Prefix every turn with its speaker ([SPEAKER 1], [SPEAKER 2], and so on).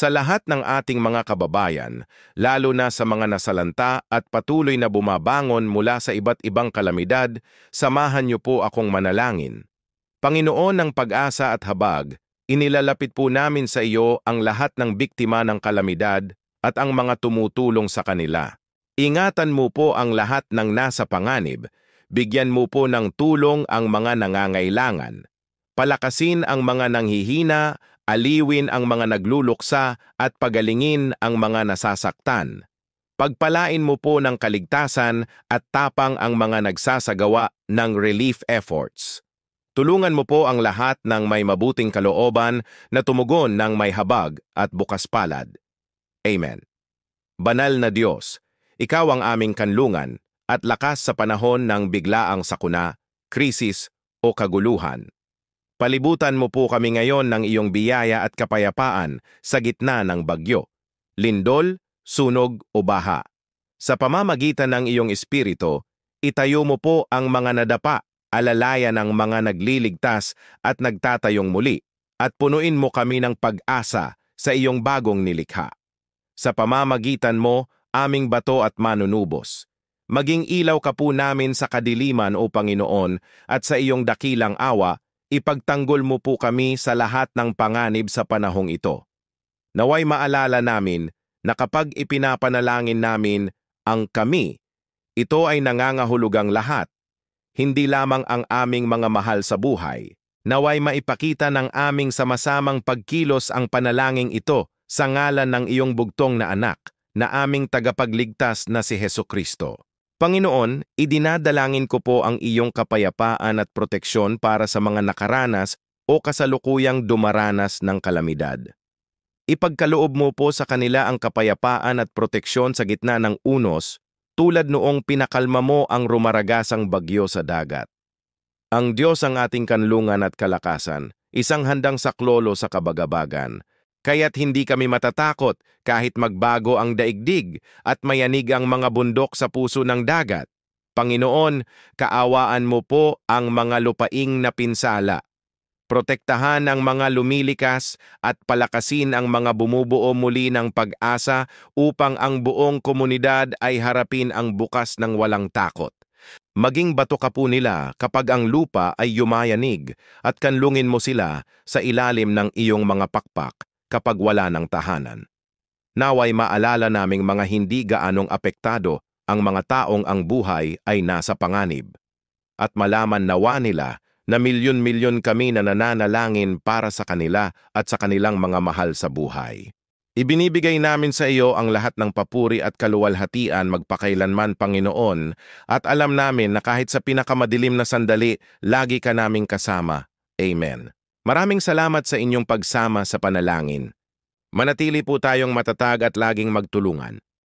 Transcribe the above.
[SPEAKER 1] Sa lahat ng ating mga kababayan, lalo na sa mga nasalanta at patuloy na bumabangon mula sa iba't ibang kalamidad, samahan niyo po akong manalangin. Panginoon ng pag-asa at habag, inilalapit po namin sa iyo ang lahat ng biktima ng kalamidad at ang mga tumutulong sa kanila. Ingatan mo po ang lahat ng nasa panganib, bigyan mo po ng tulong ang mga nangangailangan. Palakasin ang mga nanghihina, aliwin ang mga nagluluksa at pagalingin ang mga nasasaktan. Pagpalain mo po ng kaligtasan at tapang ang mga nagsasagawa ng relief efforts. Tulungan mo po ang lahat ng may mabuting kalooban na tumugon ng may habag at bukas palad. Amen. Banal na Diyos, Ikaw ang aming kanlungan at lakas sa panahon ng biglaang sakuna, krisis o kaguluhan. Palibutan mo po kami ngayon ng iyong biyaya at kapayapaan sa gitna ng bagyo, lindol, sunog o baha. Sa pamamagitan ng iyong espiritu, itayo mo po ang mga nadapa, alalayan ng mga nagliligtas at nagtatayong muli, at punuin mo kami ng pag-asa sa iyong bagong nilikha. Sa pamamagitan mo, aming bato at manunubos. Maging ilaw ka po namin sa kadiliman o Panginoon at sa iyong dakilang awa, ipagtanggol mo po kami sa lahat ng panganib sa panahong ito. Naway maalala namin na kapag ipinapanalangin namin ang kami, ito ay nangangahulugang lahat, hindi lamang ang aming mga mahal sa buhay. Naway maipakita ng aming samasamang pagkilos ang panalangin ito sa ngalan ng iyong bugtong na anak, na aming tagapagligtas na si Hesukristo. Panginoon, idinadalangin ko po ang iyong kapayapaan at proteksyon para sa mga nakaranas o kasalukuyang dumaranas ng kalamidad. Ipagkaloob mo po sa kanila ang kapayapaan at proteksyon sa gitna ng unos, tulad noong pinakalma mo ang rumaragasang bagyo sa dagat. Ang Diyos ang ating kanlungan at kalakasan, isang handang saklolo sa kabagabagan. Kaya't hindi kami matatakot kahit magbago ang daigdig at mayanig ang mga bundok sa puso ng dagat. Panginoon, kaawaan mo po ang mga lupaing napinsala. Protektahan ang mga lumilikas at palakasin ang mga bumubuo muli ng pag-asa upang ang buong komunidad ay harapin ang bukas ng walang takot. Maging bato ka po nila kapag ang lupa ay yumayanig at kanlungin mo sila sa ilalim ng iyong mga pakpak kapag wala ng tahanan. Naway maalala naming mga hindi gaanong apektado ang mga taong ang buhay ay nasa panganib. At malaman nawa nila na milyon-milyon kami na nananalangin para sa kanila at sa kanilang mga mahal sa buhay. Ibinibigay namin sa iyo ang lahat ng papuri at kaluwalhatian magpakailanman, Panginoon, at alam namin na kahit sa pinakamadilim na sandali, lagi ka naming kasama. Amen. Maraming salamat sa inyong pagsama sa panalangin. Manatili po tayong matatag at laging magtulungan.